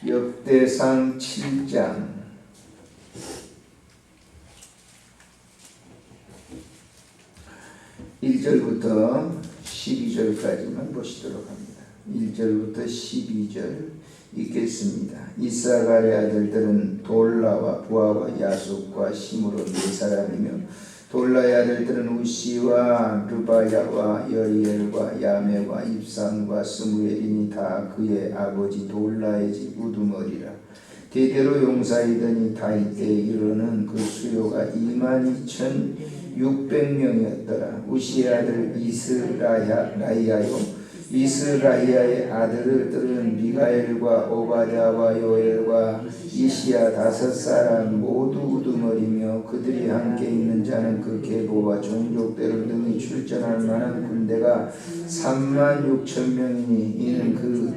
역대상 7장 1절부터 12절까지만 보시도록 합니다. 1절부터 12절 읽겠습니다. 이사갈의 아들들은 돌라와 부하와 야숫과 심으로 네 사람이며 돌라의 아들들은 우시와 르바야와 여리엘과 야메와 입산과 스무엘이니 다 그의 아버지 돌라의 집 우두머리라. 대대로 용사이더니 다윗 때에 이르러는 그 수요가 22,600명이었더라. 우시의 아들 이스라이아요 이스라이아의 아들들은 미가엘과 오바댜와 요엘과 이시야 5사람 모두 우두머리며 그들이 함께 있는 자는 그 계보와 종족대로 능히 출전할 만한 군대가 36,000명이니 이는 그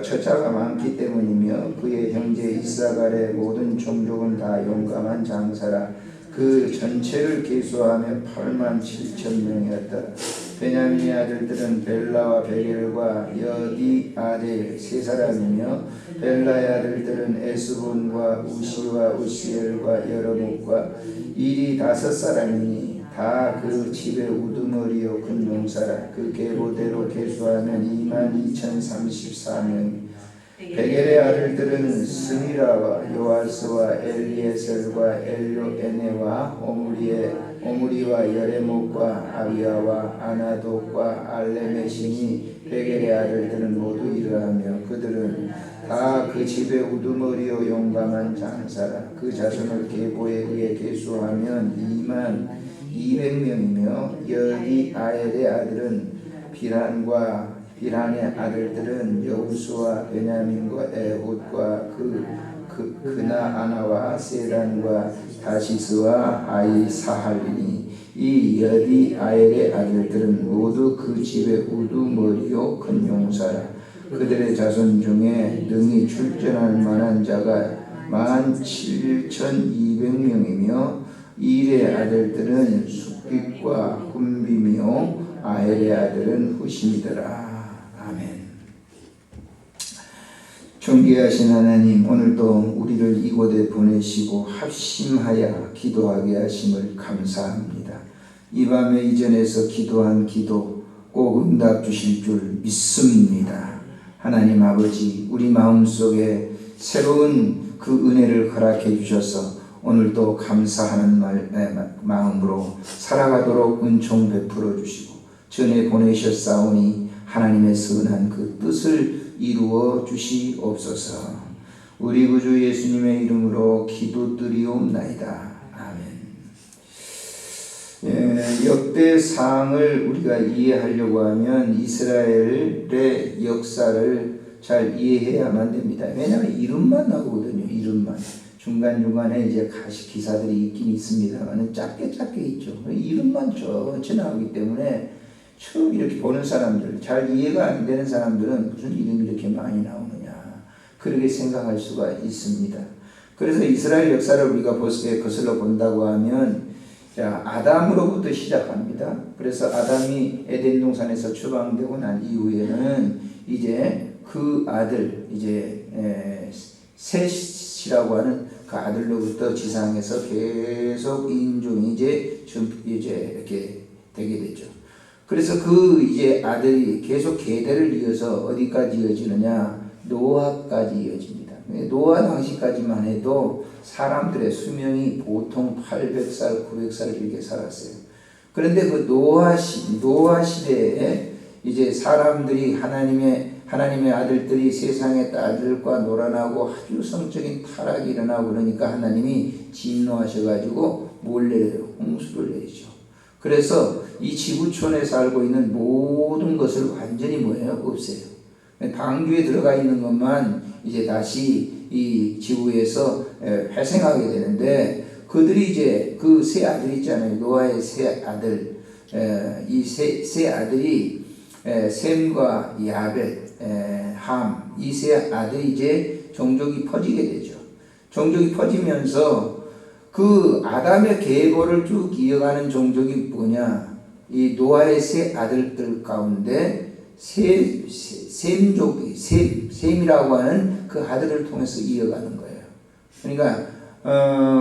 처자가 많기 때문이며 그의 형제 이사갈의 모든 종족은 다 용감한 장사라. 그 전체를 계수하며 87,000명이었더라. 베냐민의 아들들은 벨라와 베겔과 여디아델 3사람이며 벨라의 아들들은 에스본과 우시와 우시엘과 여러목과 일이 5사람이니 다 그 집의 우두머리요 큰 용사라. 그 계보대로 계수하면 22,034명. 베겔의 아들들은 스미라와 요아스와 엘리에셀과 엘요에네와 오므리와 여레목과 아비야와 아나독과 알레메시니 베겔의 아들들은 모두 이러하며 그들은 다 그 집의 우두머리요 용감한 장사라. 그 자손을 계보에 의해 계수하면 22,200명이며 여디아엘의 아들은 비란의 아들들은 여우수와 베냐민과 에훗과 그나아나와 세란과 다시스와 아이사할리니 이 여디아엘의 아들들은 모두 그 집의 우두머리요 큰 용사라. 그들의 자손 중에 능히 출전할 만한 자가 17,200명이며 일의 아들들은 숫빛과 훈빔이요 아헬의 아들은 후심이더라. 아멘. 존귀하신 하나님, 오늘도 우리를 이곳에 보내시고 합심하여 기도하게 하심을 감사합니다. 이 밤에 이전에서 기도한 기도 꼭 응답 주실 줄 믿습니다. 하나님 아버지, 우리 마음속에 새로운 그 은혜를 허락해 주셔서 오늘도 감사하는 마음으로 살아가도록 은총 베풀어 주시고 전에 보내셨사오니 하나님의 선한 그 뜻을 이루어 주시옵소서. 우리 구주 예수님의 이름으로 기도드리옵나이다. 아멘. 역대상을 우리가 이해하려고 하면 이스라엘의 역사를 잘 이해해야만 됩니다. 왜냐하면 이름만 나오거든요. 이름만. 중간중간에 이제 기사들이 있긴 있습니다만 짧게 있죠. 이름만 전체 나오기 때문에 처음 이렇게 보는 사람들, 잘 이해가 안 되는 사람들은 무슨 이름이 이렇게 많이 나오느냐 그렇게 생각할 수가 있습니다. 그래서 이스라엘 역사를 우리가 거슬러 본다고 하면 아담으로부터 시작합니다. 그래서 아담이 에덴 동산에서 추방되고 난 이후에는 이제 그 아들 셋이라고 하는 그 아들로부터 지상에서 계속 인종이 이제 이렇게 되게 되죠. 그래서 그 이제 아들이 계속 계대를 이어서 어디까지 이어지느냐? 노아까지 이어집니다. 노아 당시까지만 해도 사람들의 수명이 보통 800살, 900살 이렇게 살았어요. 그런데 그 노아 시대에 이제 사람들이 하나님의 아들들이 세상의 딸들과 놀아나고 아주 성적인 타락이 일어나고 그러니까 하나님이 진노하셔가지고 뭘 내려요? 홍수를 내리죠. 그래서 이 지구촌에 살고 있는 모든 것을 완전히 없애요. 방주에 들어가 있는 것만 이제 다시 이 지구에서 회생하게 되는데 그들이 이제 그 세 아들 있잖아요. 노아의 세 아들. 이 세 아들이 셈과 야벳, 함, 이 세 아들이 이제 종족이 퍼지게 되죠. 종족이 퍼지면서 그 아담의 계보를 쭉 이어가는 종족이 뭐냐? 이 노아의 세 아들들 가운데 셈이라고 하는 그 아들을 통해서 이어가는 거예요. 그러니까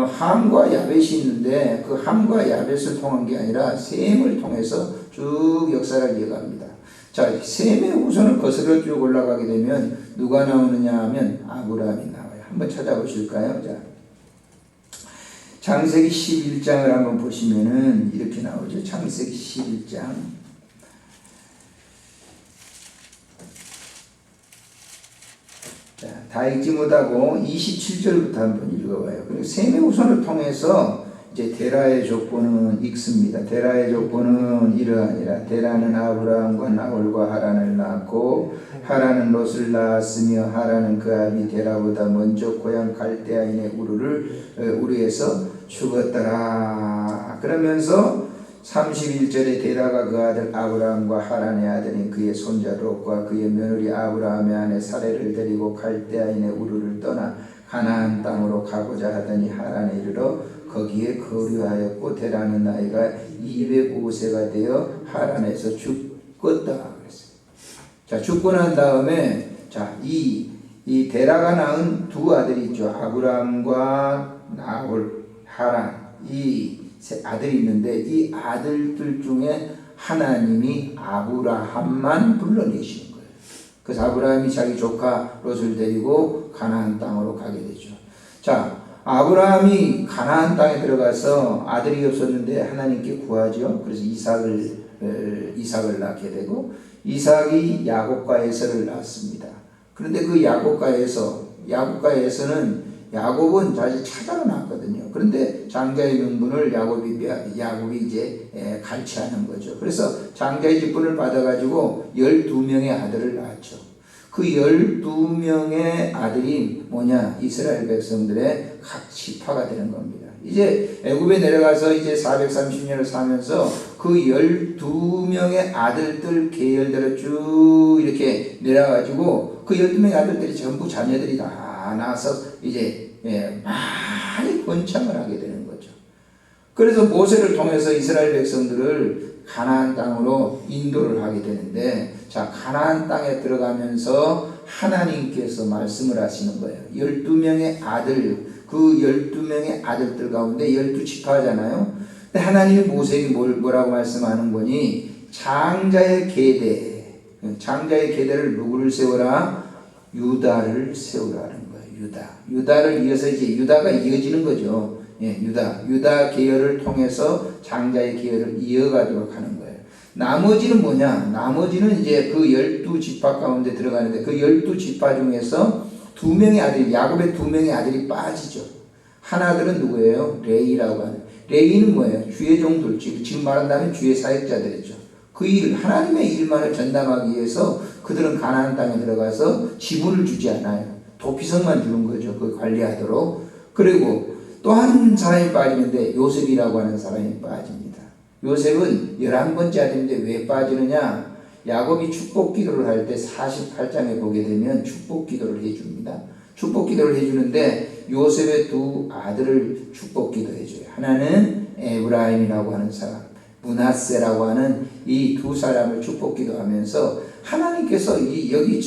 함과 야벳이 있는데 그 함과 야벳을 통한 게 아니라 셈을 통해서 쭉 역사를 이어갑니다. 자, 셈의 후손을 거슬러 쭉 올라가게 되면 누가 나오느냐 하면 아브라함이 나와요. 한번 찾아보실까요? 자, 창세기 11장을 한번 보시면은 이렇게 나오죠. 창세기 11장. 자, 다 읽지 못하고 27절부터 한번 읽어봐요. 그리고 셈의 후손을 통해서 이제 데라의 조건은 익습니다. 데라의 조건은 이러하니라. 데라는 아브라함과 나홀과 하란을 낳았고 하란은 롯을 낳았으며 하란은 그 아비 데라보다 먼저 고향 갈대아인의 우르에서 죽었더라. 그러면서 31절에 데라가 그 아들 아브라함과 하란의 아들인 그의 손자 롯과 그의 며느리 아브라함의 아내 사레를 데리고 갈대아인의 우르를 떠나 가나안 땅으로 가고자 하더니 하란에 이르러 거기에 거류하였고 데라는 나이가 205세가 되어 하란에서 죽었다 그랬어요. 자, 죽고 난 다음에 자, 이 데라가 낳은 두 아들이 있죠. 아브라함과 나홀, 하란 이 세 아들이 있는데 이 아들들 중에 하나님이 아브라함만 불러내시는 거예요. 그래서 아브라함이 자기 조카 롯을 데리고 가나안 땅으로 가게 되죠. 자, 아브라함이 가나안 땅에 들어가서 아들이 없었는데 하나님께 구하죠. 그래서 이삭을 낳게 되고 이삭이 야곱과 에서를 낳았습니다. 그런데 그 야곱과 에서는 야곱은 사실 찾아가 낳았거든요. 그런데 장자의 명분을 야곱이 이제 갈취하는 거죠. 그래서 장자의 직분을 받아가지고 12명의 아들을 낳았죠. 그 12명의 아들이 뭐냐? 이스라엘 백성들의 각 지파가 되는 겁니다. 이제 애굽에 내려가서 이제 430년을 사면서 그 12명의 아들들 계열대로 쭉 이렇게 내려가지고 그 12명의 아들들이 전부 자녀들이 다 나와서 이제 많이 번창을 하게 되는 거죠. 그래서 모세를 통해서 이스라엘 백성들을 가나안 땅으로 인도를 하게 되는데 자, 가나안 땅에 들어가면서 하나님께서 말씀을 하시는 거예요. 12명의 아들, 그 12명의 아들들 가운데 12지파잖아요. 근데 하나님이 모세에게 뭐라고 말씀하는 거니? 장자의 계대를 누구를 세워라? 유다를 세우라는 거예요. 유다를 이어서 이제 유다가 이어지는 거죠. 유다 계열을 통해서 장자의 계열을 이어가도록 하는 거예요. 나머지는 뭐냐? 나머지는 이제 그 12지파 가운데 들어가는데 그 12지파 중에서 2명의 아들이, 야곱의 2명의 아들이 빠지죠. 하나들은 누구예요? 레이라고 하는. 레이는 뭐예요? 주의 종들, 지금 말한다면 주의 사역자들이죠. 그 일, 하나님의 일만을 전담하기 위해서 그들은 가나안 땅에 들어가서 지분을 주지 않아요. 도피성만 주는 거죠. 그 관리하도록. 그리고 또 한 사람이 빠지는데 요셉이라고 하는 사람이 빠집니다. 요셉은 11번째 아들인데 왜 빠지느냐? 야곱이 축복 기도를 할 때 48장에 보게 되면 축복 기도를 해줍니다. 축복 기도를 해주는데 요셉의 두 아들을 축복 기도해줘요. 하나는 에브라임이라고 하는 사람, 므낫세라고 하는 이 두 사람을 축복 기도하면서 하나님께서 여기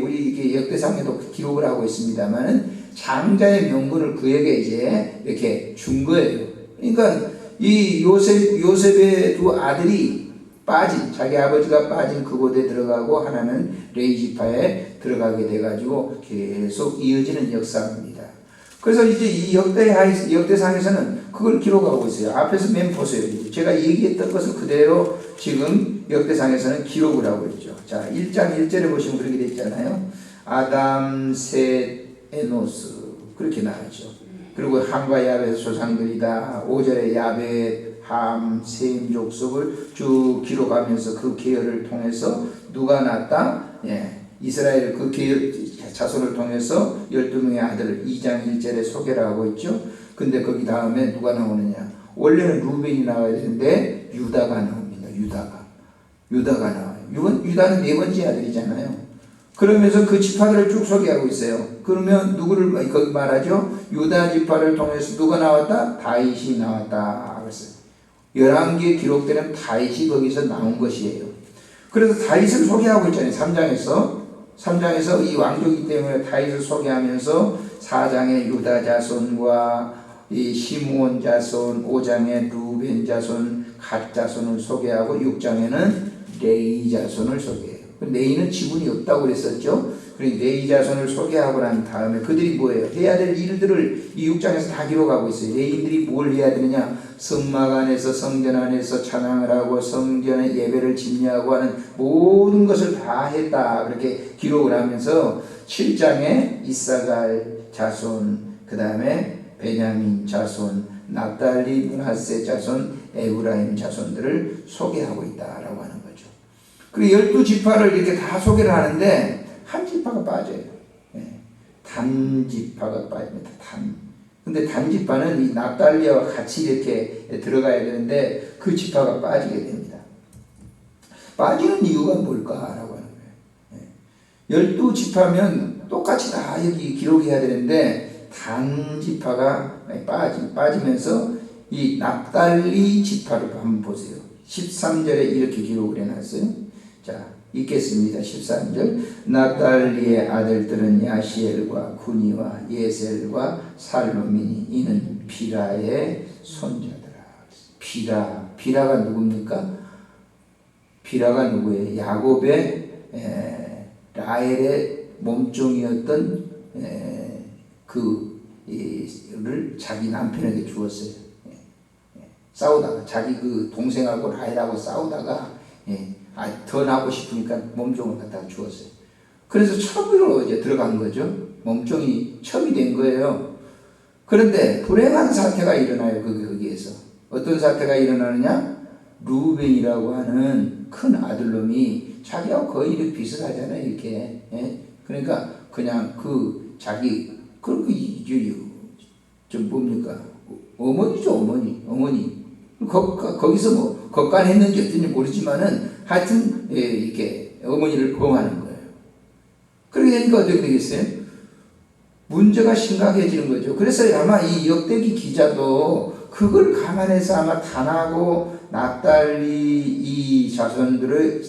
우리 역대상에도 기록을 하고 있습니다만은 장자의 명분을 그에게 이제 이렇게 준 거예요. 그러니까 이 요셉의 두 아들이 자기 아버지가 빠진 그곳에 들어가고 하나는 레위 지파에 들어가게 돼가지고 계속 이어지는 역사입니다. 그래서 이제 이 역대상에서는 그걸 기록하고 있어요. 앞에서 맨 보세요. 제가 얘기했던 것을 그대로 지금 역대상에서는 기록을 하고 있죠. 자, 1장 1절에 보시면 그렇게 되어 있잖아요. 아담, 셋, 에노스 그렇게 나왔죠. 그리고 함과 야벳의 조상들이다. 5절에 야벳, 함, 셈 족속을 쭉 기록하면서 그 계열을 통해서 누가 낳았다? 이스라엘 그 계열 자손을 통해서 12명의 아들을 2장 1절에 소개를 하고 있죠. 근데 거기 다음에 누가 나오느냐? 원래는 루벤이 나와야 되는데 유다가 나옵니다. 유다가 나와요. 유다는 네 번째 아들이잖아요. 그러면서 그 지파들을 쭉 소개하고 있어요. 그러면 누구를 거기 말하죠? 유다 지파를 통해서 누가 나왔다? 다윗이 나왔다. 그랬어요. 11개의 기록되는 다윗이 거기서 나온 것이에요. 그래서 다윗을 소개하고 있잖아요. 3장에서 이 왕족이기 때문에 다윗을 소개하면서 4장에 유다 자손과 이 시므온 자손, 5장에 루벤 자손, 갓 자손을 소개하고 6장에는 레위 자손을 소개해요. 레위는 지분이 없다고 그랬었죠. 그리고 레위 자손을 소개하고 난 다음에 그들이 뭐예요? 해야 될 일들을 이 6장에서 다 기록하고 있어요. 레위인들이 뭘 해야 되느냐? 성막 안에서 성전 안에서 찬양을 하고 성전의 예배를 집례하고 하는 모든 것을 다 했다. 그렇게 기록을 하면서 7장에 이사갈 자손, 그 다음에 베냐민 자손, 납달리, 므낫세 자손, 에브라임 자손들을 소개하고 있다라고 하는 거죠. 그리고 12지파를 이렇게 다 소개를 하는데 한 지파가 빠져요. 단 지파가 빠집니다. 근데 단 지파는 이 납달리와 같이 이렇게 들어가야 되는데 그 지파가 빠지게 됩니다. 빠지는 이유가 뭘까라고 하는 거예요. 12지파면 똑같이 다 여기 기록해야 되는데 단 지파가 빠지면서 이 납달리 지파를 한번 보세요. 13절에 이렇게 기록을 해놨어요. 자, 읽겠습니다. 13절. 납달리의 아들들은 야시엘과 구니와 예셀과 살로미니, 이는 비라의 손자들아. 비라가 누굽니까? 비라가 누구예요? 야곱의 라헬의 몸종이었던 그를 자기 남편에게 주었어요. 싸우다가 자기 그 동생하고 라헬하고 싸우다가 더 나고 싶으니까 몸종을 갖다가 주었어요. 그래서 첩으로 이제 들어간 거죠. 몸종이 첩이 된 거예요. 그런데 불행한 사태가 일어나요. 거기에서 어떤 사태가 일어나느냐? 루벤이라고 하는 큰 아들놈이 자기하고 거의 이렇게 비슷하잖아요. 이렇게. 그러니까 그냥 자기 좀 뭡니까? 어머니죠, 어머니. 거기서 뭐 겉간했는지 어쩐지 모르지만은 하여튼 이렇게 어머니를 범하는 거예요. 그러게 되니까 어떻게 되겠어요? 문제가 심각해지는 거죠. 그래서 아마 이 역대기 기자도 그걸 감안해서 아마 단하고 납달리 이 자손들의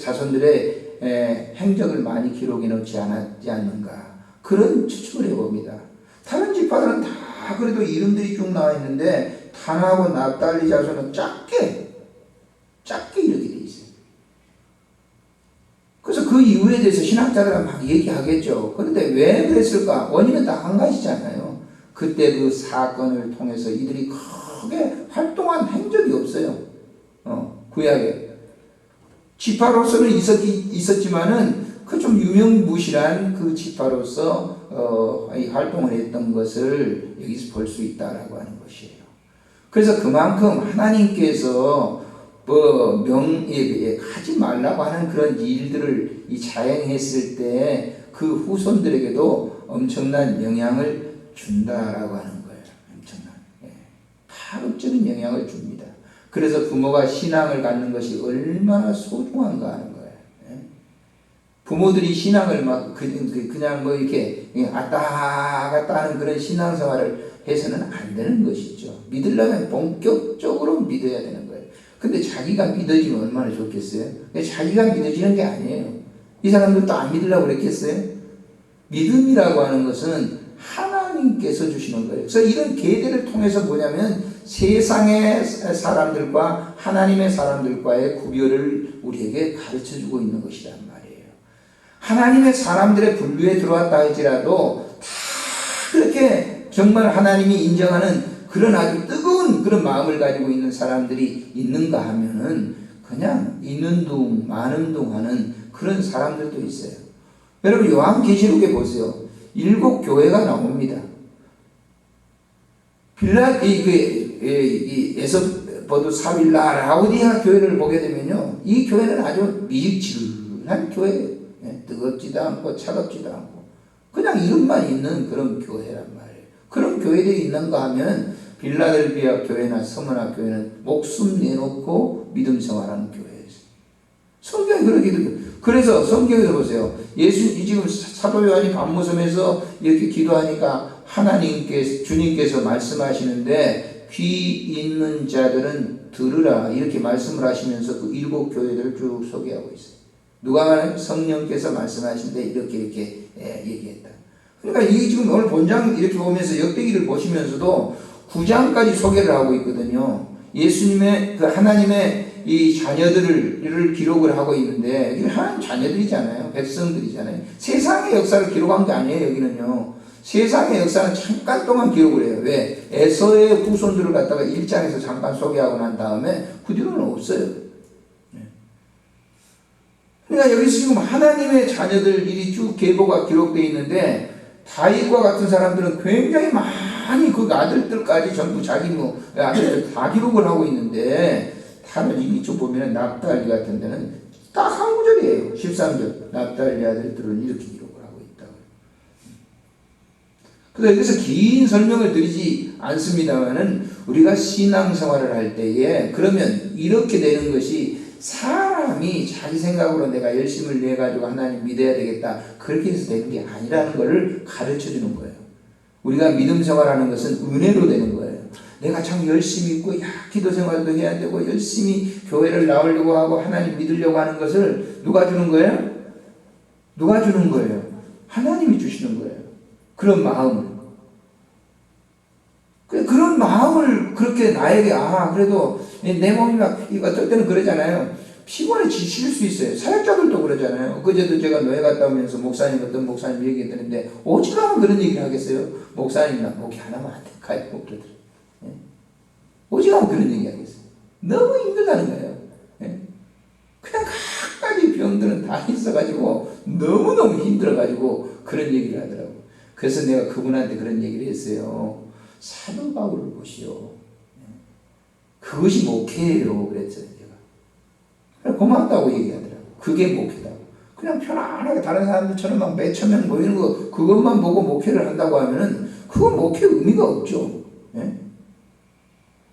행적을 많이 기록해 놓지 않았지 않는가, 그런 추측을 해봅니다. 다른 지파들은 다 그래도 이름들이 쭉 나와 있는데 단하고 납달리 자손은 작게 이렇게 돼 있어요. 그래서 그 이유에 대해서 신학자들은 막 얘기하겠죠. 그런데 왜 그랬을까? 원인은 다 한 가지잖아요. 그때 그 사건을 통해서 이들이 크게 활동한 행적이 없어요. 구약에. 지파로서는 있었지만은 그 좀 유명무실한 그 지파로서 활동을 했던 것을 여기서 볼 수 있다라고 하는 것이에요. 그래서 그만큼 하나님께서 하지 말라고 하는 그런 일들을 자행했을 때 그 후손들에게도 엄청난 영향을 준다라고 하는 거예요. 엄청난 파급적인 영향을 줍니다. 그래서 부모가 신앙을 갖는 것이 얼마나 소중한가 하는 거예요. 부모들이 신앙을 막 그냥 뭐 이렇게 왔다 갔다 하는 그런 신앙생활을 해서는 안 되는 것이죠. 믿으려면 본격적으로 믿어야 되는 거예요. 근데 자기가 믿어지면 얼마나 좋겠어요? 자기가 믿어지는 게 아니에요. 이 사람들도 안 믿으려고 그랬겠어요? 믿음이라고 하는 것은 하나님께서 주시는 거예요. 그래서 이런 계대를 통해서 뭐냐면 세상의 사람들과 하나님의 사람들과의 구별을 우리에게 가르쳐주고 있는 것이란 말이에요. 하나님의 사람들의 분류에 들어왔다 할지라도 다 그렇게 정말 하나님이 인정하는 그런 아주 뜨거운 그런 마음을 가지고 있는 사람들이 있는가 하면은 그냥 있는 둥 마는 둥 하는 그런 사람들도 있어요. 여러분 요한계시록에 보세요. 7교회가 나옵니다. 에서버드 사빌라 라우디아 교회를 보게 되면요, 이 교회는 아주 미직지근한 교회예요. 뜨겁지도 않고 차갑지도 않고 그냥 이름만 있는 그런 교회란 말이에요. 그런 교회들이 있는가 하면 빌라델비아 교회나 서머나 교회는 목숨 내놓고 믿음 생활하는 교회예요. 성경에 그렇게 돼. 그래서 성경에서 보세요. 지금 사도 요한이 밤모섬에서 이렇게 기도하니까 주님께서 말씀하시는데 귀 있는 자들은 들으라 이렇게 말씀을 하시면서 그 7 교회들을 쭉 소개하고 있어요. 누가 말해요? 성령께서 말씀하신데 이렇게 얘기했다. 그러니까 이 지금 오늘 본장 이렇게 보면서 역대기를 보시면서도 9장까지 소개를 하고 있거든요. 예수님의 그 하나님의 이 자녀들을 기록을 하고 있는데 이게 하나님 자녀들이잖아요. 백성들이잖아요. 세상의 역사를 기록한 게 아니에요. 여기는요. 세상의 역사는 잠깐 동안 기록을 해요. 왜? 에서의 후손들을 갖다가 1장에서 잠깐 소개하고 난 다음에 그 뒤로는 없어요. 그러니까 여기서 지금 하나님의 자녀들이 쭉 계보가 기록되어 있는데 다윗과 같은 사람들은 굉장히 많이 그 아들들까지 전부 자기 아들들 다 기록을 하고 있는데 다른 이쪽 보면은 납달리 같은 데는 딱 한 구절이에요. 13절. 납달리 아들들은 이렇게 기록을 하고 있다. 그래서 여기서 긴 설명을 드리지 않습니다만은 우리가 신앙생활을 할 때에 그러면 이렇게 되는 것이 사람이 자기 생각으로 내가 열심을 내가지고 하나님 믿어야 되겠다 그렇게 해서 되는 게 아니라는 것을 가르쳐 주는 거예요. 우리가 믿음 생활하는 것은 은혜로 되는 거예요. 내가 참 열심히 있고 기도 생활도 해야 되고 열심히 교회를 나오려고 하고 하나님 믿으려고 하는 것을 누가 주는 거예요? 누가 주는 거예요? 하나님이 주시는 거예요. 그런 마음을. 그런 마음을 그렇게 나에게 그래도 내 몸이 막 어떨 때는 그러잖아요. 피곤해 지칠 수 있어요. 사역자들도 그러잖아요. 그제도 제가 노예 갔다 오면서 어떤 목사님 얘기했는데 오직하면 그런 얘기를 하겠어요. 목사님 나 목이 하나만 안 될까요? 그러더라고요. 오직하면 그런 얘기 하겠어요. 너무 힘들다는 거예요. 그냥 각가지 병들은 다 있어가지고 너무너무 힘들어가지고 그런 얘기를 하더라고요. 그래서 내가 그분한테 그런 얘기를 했어요. 사도 바울을 보시오. 그것이 목회예요. 그랬어요. 제가. 고맙다고 얘기하더라고요. 그게 목회다고. 그냥 편안하게 다른 사람들처럼 막 몇천 명 모이는 거 그것만 보고 목회를 한다고 하면은 그건 목회 의미가 없죠.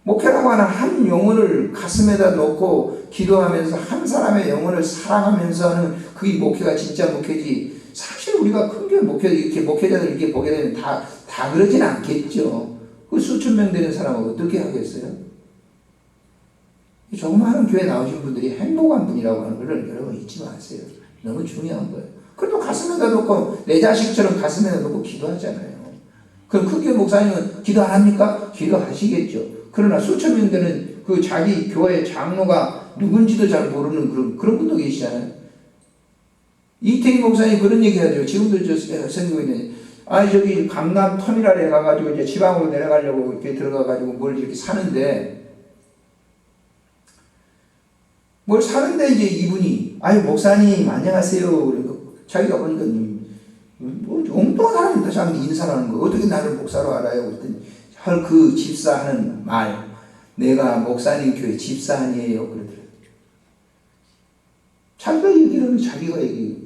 목회라고 하는 한 영혼을 가슴에다 놓고 기도하면서 한 사람의 영혼을 사랑하면서 하는 그게 목회가 진짜 목회지. 사실 우리가 큰 교회 이렇게 목회자들 이렇게 보게 되면 다 그러진 않겠죠. 그 수천 명 되는 사람은 어떻게 하겠어요? 조그마한 교회 나오신 분들이 행복한 분이라고 하는 것을 여러분 잊지 마세요. 너무 중요한 거예요. 그래도 가슴에다 놓고 내 자식처럼 가슴에다 놓고 기도하잖아요. 그럼 그 교회 목사님은 기도 안 합니까? 기도하시겠죠. 그러나 수천 명 되는 그 자기 교회 장로가 누군지도 잘 모르는 그런 분도 계시잖아요. 이태희 목사님 그런 얘기 하죠. 지금도 생기고 있는 저기 강남 터미널에 가가지고 이제 지방으로 내려가려고 이렇게 들어가가지고 뭘 이렇게 사는데 이제 이분이 목사님 안녕하세요. 그러니까 자기가 보니까 엉뚱한 사람입니다. 자기 인사하는 거 어떻게 나를 목사로 알아요? 그랬더니 그 집사하는 말 내가 목사님 교회 집사 아니에요. 그러더라고요. 자기가 얘기하면 자기가 얘기해요.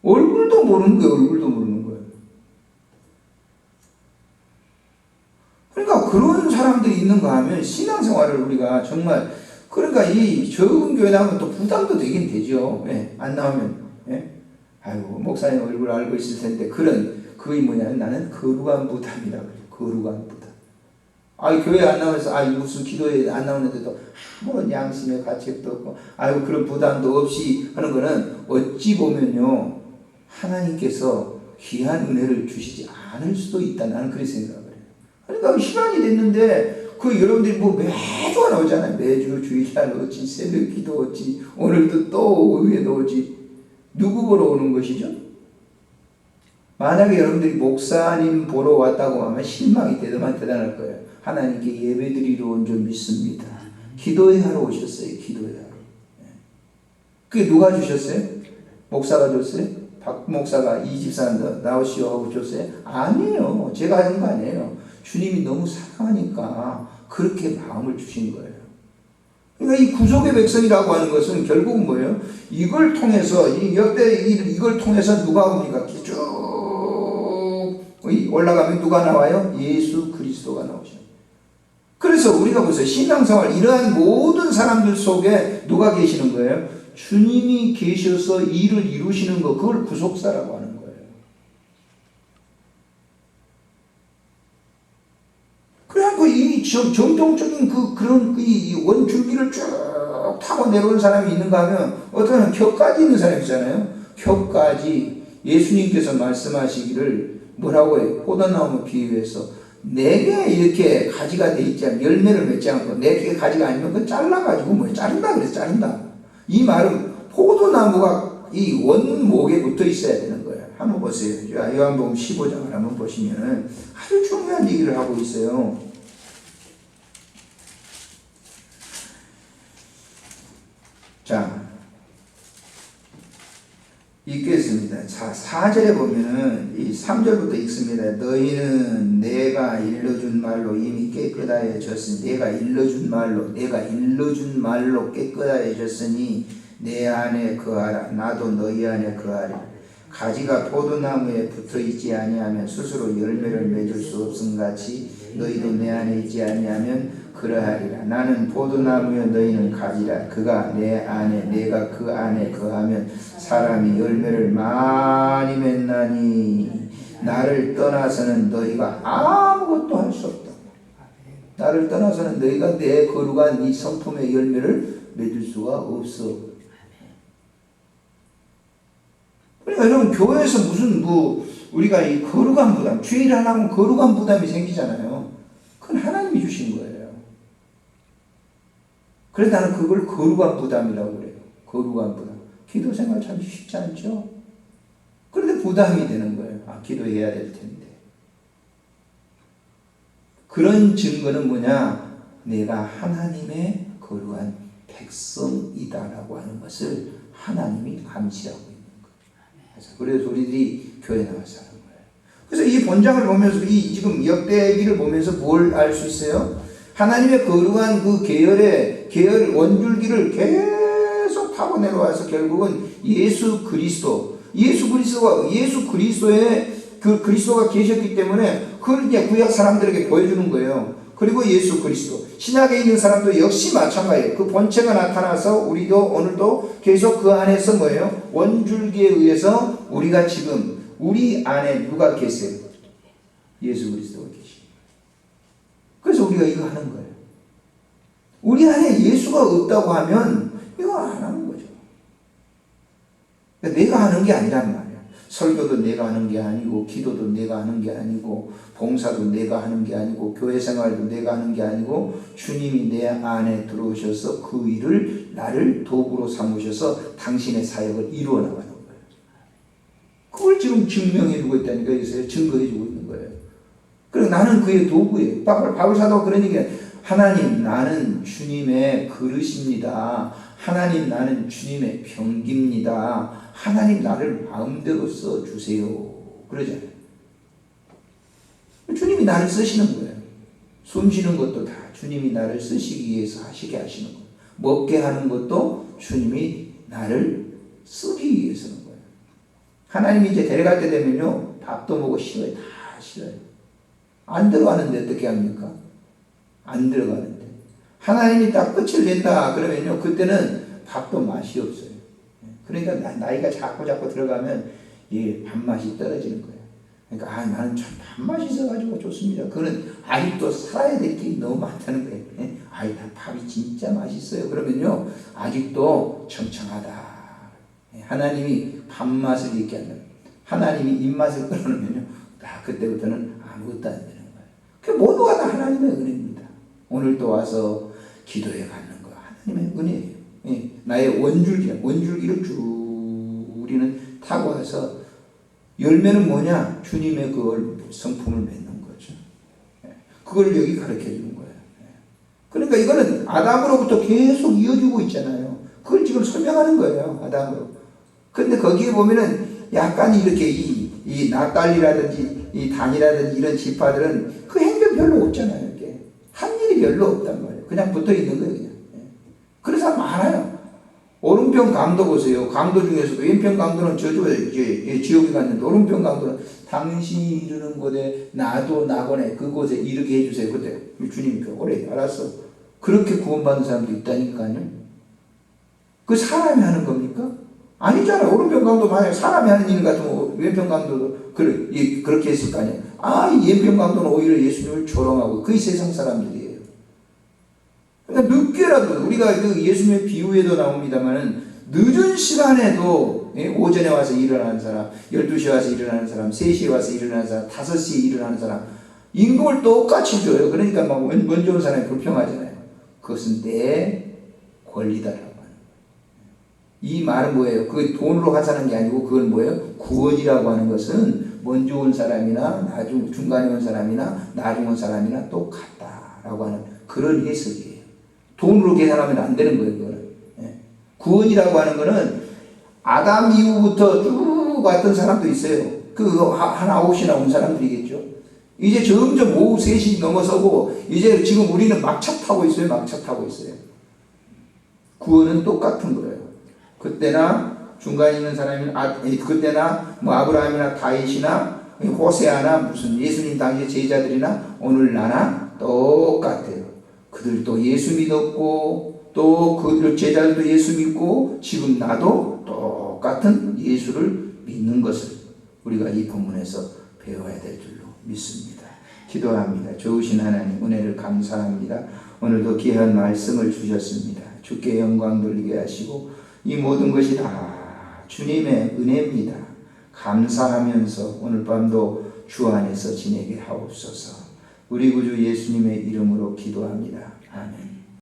얼굴도 모르는 거예요. 얼굴도 모르는 거예요. 그러니까 그런 사람들이 있는가 하면 신앙생활을 우리가 정말 그러니까 이 적은 교회 나오면 또 부담도 되긴 되죠. 안 나오면 아이고 목사님 얼굴 알고 있을 텐데 그게 뭐냐면 나는 거룩한 부담이라고 그래요. 거룩한 부담. 교회 안 나오면서 무슨 기도에 안 나오는데도 아무런 양심의 가책도 없고 그런 부담도 없이 하는 거는 어찌 보면요 하나님께서 귀한 은혜를 주시지 않을 수도 있다. 나는 그렇게 생각을 해요. 그러니까 시간이 됐는데 여러분들이 매주가 나오잖아요. 매주 주일날 오지, 새벽 기도 오지, 오늘도 또 오후에도 오지. 누구 보러 오는 것이죠? 만약에 여러분들이 목사님 보러 왔다고 하면 실망이 대단할 거예요. 하나님께 예배드리러 온 줄 믿습니다. 기도회 하러 오셨어요. 기도회 하러. 그게 누가 주셨어요? 목사가 줬어요? 박 목사가 이 집사한테 나오시오 하고 줬어요? 아니에요. 제가 하는 거 아니에요. 주님이 너무 사랑하니까 그렇게 마음을 주신 거예요. 그러니까 이 구속의 백성이라고 하는 것은 결국은 뭐예요? 이걸 통해서 이걸 통해서 누가 옵니까? 쭉 올라가면 누가 나와요? 예수 그리스도가 나오죠. 그래서 우리가 보세요. 신앙생활 이러한 모든 사람들 속에 누가 계시는 거예요? 주님이 계셔서 일을 이루시는 거 그걸 구속사라고 하는 거예요. 그래갖고 이 정통적인 그런 이 원줄기를 쭉 막 타고 내려오는 사람이 있는가 하면 어떤 켜까지 있는 사람이 있잖아요. 켜까지 예수님께서 말씀하시기를 뭐라고 해요? 포도나무 비유해서 네개 이렇게 가지가 돼 있지 않으면 열매를 맺지 않고 네개 가지가 아니면 그건 잘라가지고 뭐 자른다 그래서 자른다. 이 말은 포도나무가 이 원목에 붙어 있어야 되는 거예요. 한번 보세요. 요한복음 15장을 한번 보시면 아주 중요한 얘기를 하고 있어요. 자, 읽겠습니다. 자, 4절에 보면은 이 3절부터 읽습니다. 너희는 내가 일러준 말로 이미 깨끗하여졌으니 내가 일러준 말로 깨끗하여졌으니 내 안에 거하라. 나도 너희 안에 거하리. 가지가 포도나무에 붙어 있지 아니하면 스스로 열매를 맺을 수 없음같이 너희도 내 안에 있지 아니하면 그러하리라. 나는 포도나무여 너희는 가지라. 그가 내 안에 내가 그 안에 거하면 사람이 열매를 많이 맺나니 나를 떠나서는 너희가 아무것도 할 수 없다. 나를 떠나서는 너희가 내 거룩한 이 성품의 열매를 맺을 수가 없어. 그러니까 여러분 교회에서 무슨 우리가 이 거룩한 부담, 주일 안 하면 거룩한 부담이 생기잖아요. 그건 하나님이 주신 거예요. 그래서 나는 그걸 거룩한 부담이라고 그래요. 거룩한 부담. 기도 생활 참 쉽지 않죠? 그런데 부담이 되는 거예요. 아, 기도해야 될 텐데. 그런 증거는 뭐냐? 내가 하나님의 거룩한 백성이다라고 하는 것을 하나님이 암시하고 있는 거예요. 그래서 우리들이 교회 나와서 하는 거예요. 그래서 이 본장을 보면서 이 지금 역대기를 보면서 뭘 알 수 있어요? 하나님의 거룩한 그 계열 원줄기를 계속 타고 내려와서 결국은 예수 그리스도의 그 그리스도가 계셨기 때문에 그걸 이제 구약 사람들에게 보여주는 거예요. 그리고 예수 그리스도. 신약에 있는 사람도 역시 마찬가지예요. 그 본체가 나타나서 우리도 오늘도 계속 그 안에서 뭐예요? 원줄기에 의해서 우리가 지금 우리 안에 누가 계세요? 예수 그리스도가 계십니다. 그래서 우리가 이거 하는 거예요. 우리 안에 예수가 없다고 하면 이거 안 하는 거죠. 그러니까 내가 하는 게 아니란 말이야. 설교도 내가 하는 게 아니고 기도도 내가 하는 게 아니고 봉사도 내가 하는 게 아니고 교회 생활도 내가 하는 게 아니고 주님이 내 안에 들어오셔서 그 일을 나를 도구로 삼으셔서 당신의 사역을 이루어 나가는 거예요. 그걸 지금 증명해 주고 있다니까 여기서 증거해 주고 있는 거예요. 그리고 나는 그의 도구예요. 바울 사도가 그런 얘기예요. 하나님 나는 주님의 그릇입니다. 하나님 나는 주님의 병기입니다. 하나님 나를 마음대로 써주세요. 그러잖아요. 주님이 나를 쓰시는 거예요. 숨 쉬는 것도 다 주님이 나를 쓰시기 위해서 하시게 하시는 거예요. 먹게 하는 것도 주님이 나를 쓰기 위해서는 거예요. 하나님이 이제 데려갈 때 되면요. 밥도 먹고 싫어요. 다 싫어요. 안 들어가는데 어떻게 합니까? 안 들어가는데. 하나님이 딱 끝을 낸다 그러면요. 그때는 밥도 맛이 없어요. 그러니까 나이가 자꾸 들어가면 이 밥맛이 떨어지는 거예요. 그러니까 나는 참 밥맛이 있어가지고 좋습니다. 그거는 아직도 살아야 될 게 너무 많다는 거예요. 난 밥이 진짜 맛있어요. 그러면요. 아직도 청청하다. 하나님이 밥맛을 있게 한다. 하나님이 입맛을 끌어놓으면요. 그때부터는 아무것도 안 되는 거예요. 그 모두가 다 하나님의 은혜입니다. 오늘 또 와서 기도해 갖는 거 하나님의 은혜예요. 나의 원줄기를 쭉 우리는 타고 와서 열매는 뭐냐? 주님의 그걸 성품을 맺는 거죠. 그걸 여기 가르쳐 주는 거예요. 그러니까 이거는 아담으로부터 계속 이어지고 있잖아요. 그걸 지금 설명하는 거예요. 아담으로. 근데 거기에 보면은 약간 이렇게 이 납달리라든지 이 단이라든지 이런 지파들은 그 행동 별로 없잖아요. 이렇게 한 일이 별로 없단 말이에요. 그냥 붙어 있는 거예요. 그냥. 그래서 많아요. 오른편 강도 보세요. 강도 중에서도 왼편 강도는 저주에 지옥에 갔는데 오른편 강도는 당신이 이르는 곳에 나도 나거네 그곳에 이르게 해주세요. 그때 주님이 그래 알았어. 그렇게 구원받는 사람도 있다니까요. 그 사람이 하는 겁니까? 아니잖아요. 오른편 강도 만약 사람이 하는 일 같으면 왼편 강도도 그렇게 했을 거 아니에요. 이 왼편 강도는 오히려 예수님을 조롱하고 그게 세상 사람들이에요. 그러니까 늦게라도 우리가 그 예수님의 비유에도 나옵니다만은 늦은 시간에도 오전에 와서 일어나는 사람, 12시에 와서 일어나는 사람, 3시에 와서 일어나는 사람, 5시에 일어나는 사람 임금을 똑같이 줘요. 그러니까 막 먼저 온 사람이 불평하잖아요. 그것은 내 권리다라고 하는 거예요. 이 말은 뭐예요? 그 돈으로 환산한 게 아니고 그건 뭐예요? 구원이라고 하는 것은 먼저 온 사람이나 중간에 온 사람이나 나중 온 사람이나 똑같다라고 하는 그런 해석이에요. 돈으로 계산하면 안 되는 거예요. 그거는. 구원이라고 하는 거는 아담 이후부터 쭉 왔던 사람도 있어요. 한 9시나 온 사람들이겠죠. 이제 점점 오후 3시 넘어서고 이제 지금 우리는 막차 타고 있어요. 막차 타고 있어요. 구원은 똑같은 거예요. 그때나 중간에 있는 사람이 그때나 뭐 아브라함이나 다윗이나 호세아나 무슨 예수님 당시 제자들이나 오늘 나나 똑같아요. 그들도 예수 믿었고 또 그 제자들도 예수 믿고 지금 나도 똑같은 예수를 믿는 것을 우리가 이 본문에서 배워야 될 줄로 믿습니다. 기도합니다. 좋으신 하나님 은혜를 감사합니다. 오늘도 귀한 말씀을 주셨습니다. 주께 영광 돌리게 하시고 이 모든 것이 다 주님의 은혜입니다. 감사하면서 오늘 밤도 주 안에서 지내게 하옵소서. 우리 구주 예수님의 이름으로 기도합니다. 아멘.